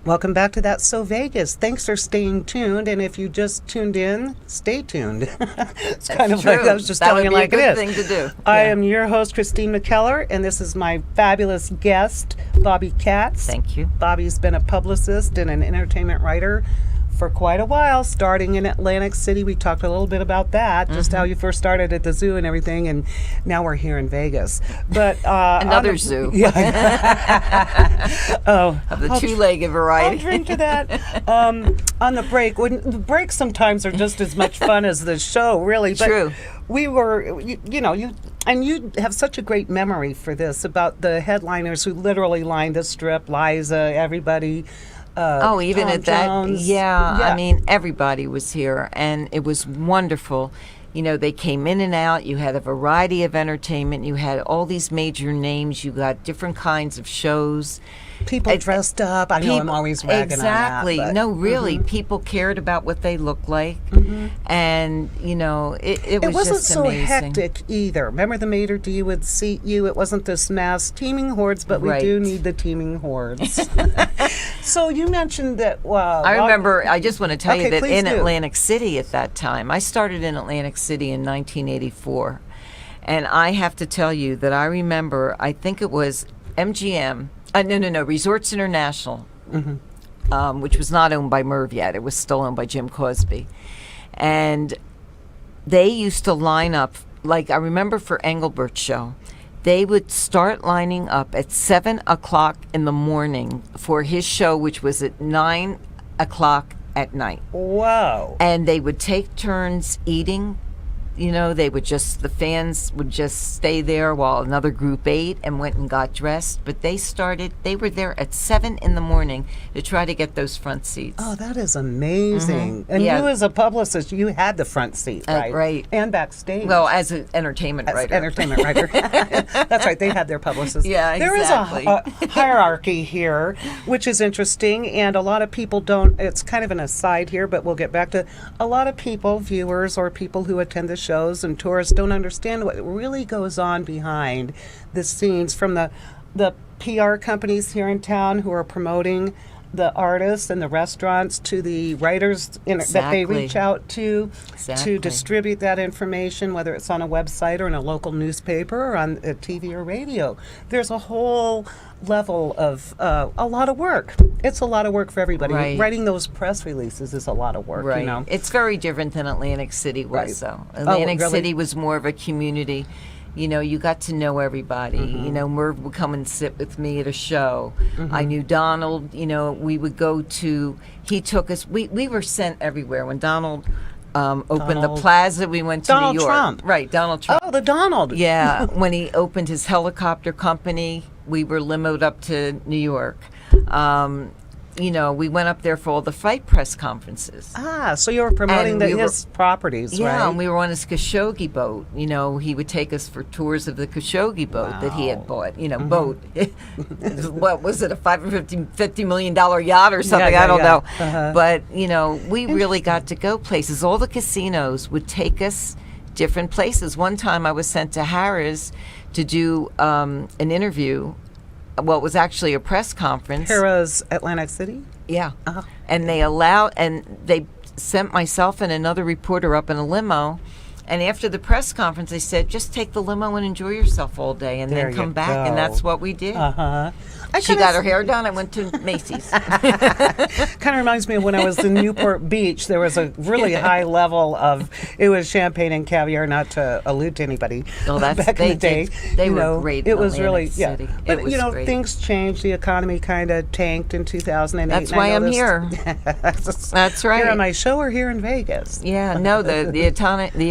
Welcome back to That's So Vegas. Thanks for staying tuned, and if you just tuned in, stay tuned. It's kind of true. like I was just That telling would you be like a it good is. thing to do. I Yeah. am your host, Christine McKellar, and this is my fabulous guest, Bobbie Katz. Thank you. Bobbie's been a publicist and an entertainment writer for quite a while, starting in Atlantic City. We talked a little bit about that, just how you first started at the zoo and everything, and now we're here in Vegas. But Another zoo. Yeah. Oh, Of the two-legged variety. I'll drink to that. On the break, when the breaks sometimes are just as much fun as the show, really. But True. we were, you have such a great memory for this about the headliners who literally lined the strip, Liza, everybody. Even Tom at that, Jones. yeah, I mean, everybody was here, and it was wonderful. You know, they came in and out. You had a variety of entertainment. You had all these major names. You got different kinds of shows. People dressed up. I know I'm always ragging exactly. on that. No, really, people cared about what they looked like, and you know, it It was wasn't just so amazing. hectic either. Remember the maitre d' would seat you. It wasn't this mass teeming hordes, but we Right. do need the teeming hordes. So you mentioned that. I remember. I just want to tell you Okay, that please in do. Atlantic City at that time, I started in Atlantic City in 1984, and I have to tell you that I remember. I think it was MGM. No, Resorts International, which was not owned by Merv yet. It was still owned by Jim Cosby, and they used to line up. Like I remember for Engelbert's show, they would start lining up at 7 o'clock in the morning for his show, which was at 9 o'clock at night. Wow. And they would take turns eating. You know, the fans would just stay there while another group ate and went and got dressed. But they were there at 7 in the morning to try to get those front seats. Oh, that is amazing. And Yeah. you as a publicist, you had the front seat, right? Right. And backstage. Well, as an entertainment As writer. entertainment writer. That's right. They had their publicists. Yeah, There exactly. is a hierarchy here, which is interesting, and a lot of people don't. It's kind of an aside here, but we'll get back to a lot of people, viewers or people who attend the shows and tourists, don't understand what really goes on behind the scenes, from the PR companies here in town who are promoting the artists and the restaurants to the writers that they Exactly. reach out to Exactly. distribute that information, whether it's on a website or in a local newspaper or on TV or radio. There's a whole level of a lot of work. It's a lot of work for everybody. Right. Writing those press releases is a lot of work, Right. you know. It's very different than Atlantic City was, Right. though. Oh, Atlantic really? City was more of a community. You know, you got to know everybody. You know, Merv would come and sit with me at a show. I knew Donald. You know, we would go to. He took us. We were sent everywhere. When Donald opened the Donald- plaza, we went to Donald New York. Trump. Right, Donald Trump. Oh, the Donald. Yeah, when he opened his helicopter company, we were limoed up to New York. You know, we went up there for all the fight press conferences. Ah, so you were promoting And we his properties, Yeah, right? and we were on his Khashoggi boat. You know, he would take us for tours of the Khashoggi boat that he had bought. You know, boat. What was it, a $550 million yacht or something? yeah, I don't yeah. know. Uh-huh. But, you know, we really got to go places. All the casinos would take us different places. One time I was sent to Harrah's to do an interview. Well, it was actually a press conference. Harrah's Atlantic City? Yeah. Uh-huh. And they sent myself and another reporter up in a limo. And after the press conference, they said, just take the limo and enjoy yourself all day and There then come you back. And go. that's what we did. Uh-huh. She got her hair done. I went to Macy's. Kind of reminds me of when I was in Newport Beach. There was a really high level of, it was champagne and caviar, not to allude to anybody. Well, that's- back in the day. they you were know, great It in was really, Atlantic yeah. City. It But, was you know, great. things changed. The economy kind of tanked in 2008. That's and I why I'm noticed- here. That's right. Here on my show or here in Vegas? Yeah, no, the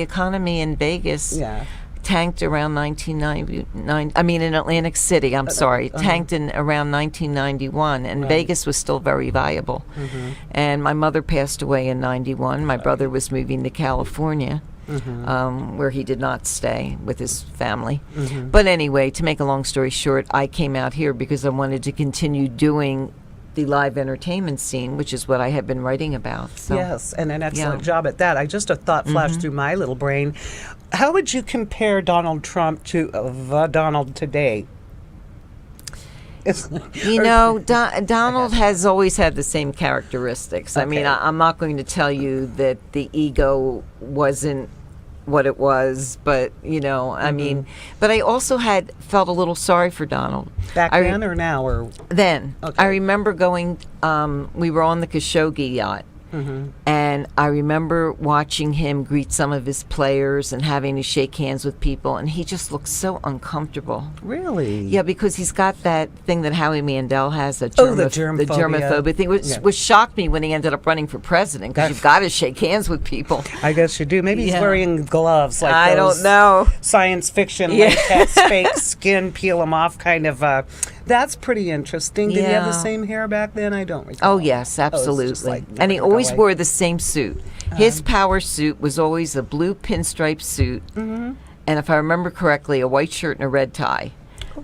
economy in Vegas Yeah. tanked around 1999. I mean, in Atlantic City, I'm sorry, tanked in around 1991, and Vegas was still very viable. And my mother passed away in 91. My brother was moving to California. Where he did not stay with his family. But anyway, to make a long story short, I came out here because I wanted to continue doing the live entertainment scene, which is what I have been writing about. So. Yes, and an excellent Yeah. job at that. A thought flashed through my little brain. How would you compare Donald Trump to the Donald today? Donald has always had the same characteristics. I mean, I'm not going to tell you that the ego wasn't what it was, but I mean, but I also had felt a little sorry for Donald. Back then or now? Or then. Okay. I remember going, we were on the Khashoggi yacht. And I remember watching him greet some of his players and having to shake hands with people, and he just looked so uncomfortable. Really? Yeah, because he's got that thing that Howie Mandel has, the germophobia thing, which shocked me when he ended up running for president, because you've got to shake hands with people. I guess you do. Maybe he's wearing gloves, like I those don't know. Science fiction, like cat's fake skin, peel him off kind of. That's pretty interesting. Did he have the same hair back then? I don't recall. Oh, yes, absolutely. And he always wore the same suit. His power suit was always a blue pinstripe suit, and if I remember correctly, a white shirt and a red tie.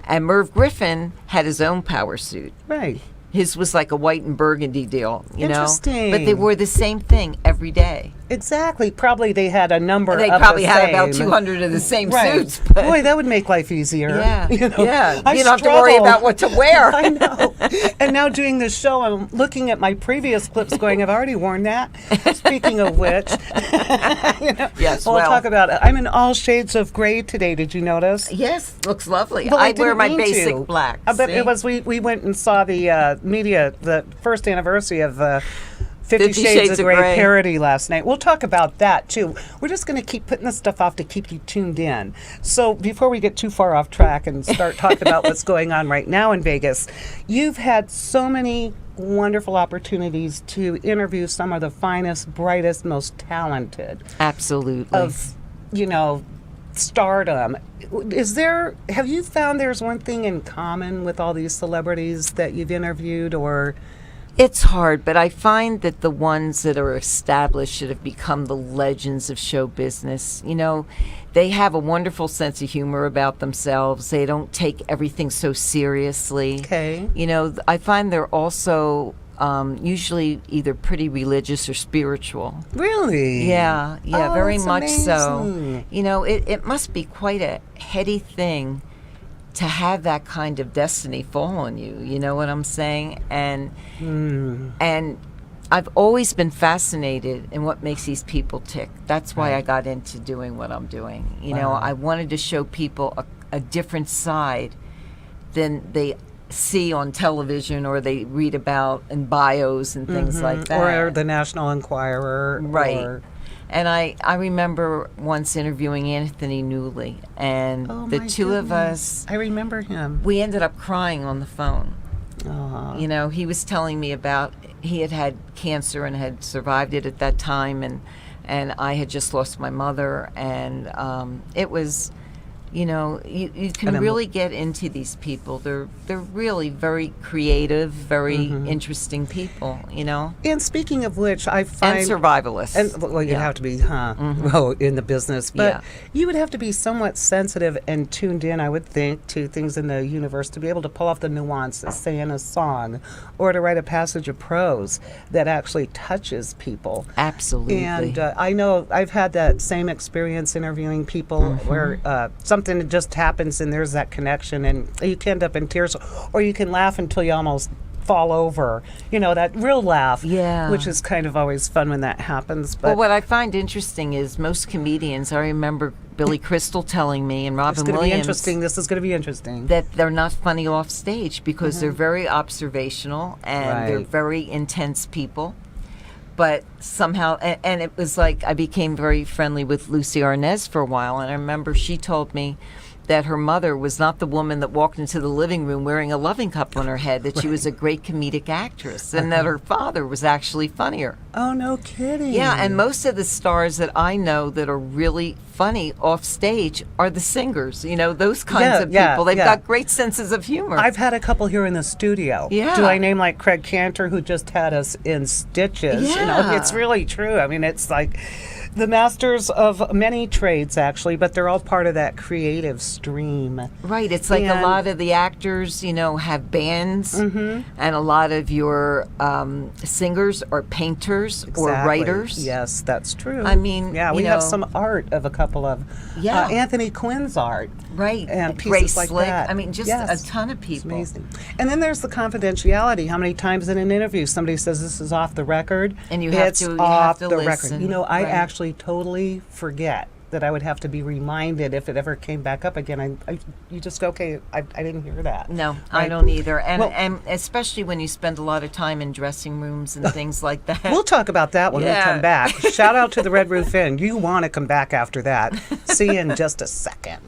And Merv Griffin had his own power suit. Right. His was like a white and burgundy deal, Interesting. But they wore the same thing every day. Exactly. Probably they had a number They of probably the had same. about 200 of the same Right. suits. But Boy, that would make life easier. yeah, You don't have to worry about what to wear. I know. And now doing this show, I'm looking at my previous clips going, I've already worn that. Speaking of which, Yes, we'll talk about it. I'm in all shades of gray today. Did you notice? Yes, looks lovely. Well, I wear didn't my mean basic to. black. But see? it was we went and saw the the first anniversary of 50 Shades of Grey parody last night. We'll talk about that too. We're just going to keep putting this stuff off to keep you tuned in. So before we get too far off track and start talking about what's going on right now in Vegas, you've had so many wonderful opportunities to interview some of the finest, brightest, most talented Absolutely. of stardom. Have you found there's one thing in common with all these celebrities that you've interviewed, or It's hard, but I find that the ones that are established that have become the legends of show business, they have a wonderful sense of humor about themselves. They don't take everything so seriously. Okay. I find they're also usually either pretty religious or spiritual. Really? Yeah, Oh, very that's much so. amazing. It must be quite a heady thing to have that kind of destiny fall on you. You know what I'm saying? And I've always been fascinated in what makes these people tick. That's why I got into doing what I'm doing. I wanted to show people a different side than they see on television or they read about in bios and things like that. Or the National Enquirer. Right. Or, And I remember once interviewing Anthony Newley, and the my two of goodness. us, I remember him. we ended up crying on the phone. Aw. He was telling me about he had had cancer and had survived it at that time, and I had just lost my mother, and it was, you can really get into these people. They're really very creative, very interesting people, And speaking of which, I find... And survivalists. And, well, you'd have to be, in the business. But you would have to be somewhat sensitive and tuned in, I would think, to things in the universe to be able to pull off the nuances, say in a song, or to write a passage of prose that actually touches people. Absolutely. And I know I've had that same experience interviewing people where something just happens and there's that connection and you can end up in tears, or you can laugh until you almost fall over, that real laugh, which is kind of always fun when that happens. But well, what I find interesting is most comedians, I remember Billy Crystal telling me, and Robin it's going to be Williams, interesting. This is going to be interesting. that they're not funny off stage because they're very observational and they're Right. very intense people. But somehow, and it was like I became very friendly with Lucy Arnaz for a while, and I remember she told me that her mother was not the woman that walked into the living room wearing a loving cup on her head, that she was a great comedic actress, and that her father was actually funnier. Oh, no kidding. Yeah, and most of the stars that I know that are really funny off stage are the singers, those kinds of people. They've got great senses of humor. I've had a couple here in the studio. Yeah. Do I name like Craig Cantor, who just had us in stitches? Yeah. It's really true. I mean, it's like The masters of many trades, actually, but they're all part of that creative stream. Right. It's like a And- lot of the actors, have bands, and a lot of your singers or painters or Exactly. writers. Yes, that's true. I mean, yeah, you we have know- some art of a couple of Yeah. Anthony Quinn's art. Right. And pieces Grace like Slick. that. I mean, just Yes. a ton of It's people. amazing. And then there's the confidentiality. How many times in an interview somebody says this is off the record? And you have It's to- you off have to the listen. record. I Right. actually totally forget that I would have to be reminded if it ever came back up again. You just go, okay, I didn't hear that. No, I Right? don't either. And, Well- and especially when you spend a lot of time in dressing rooms and things like that. We'll talk about that when we Yeah. come back. Shout out to the Red Roof Inn. You want to come back after that. See you in just a second.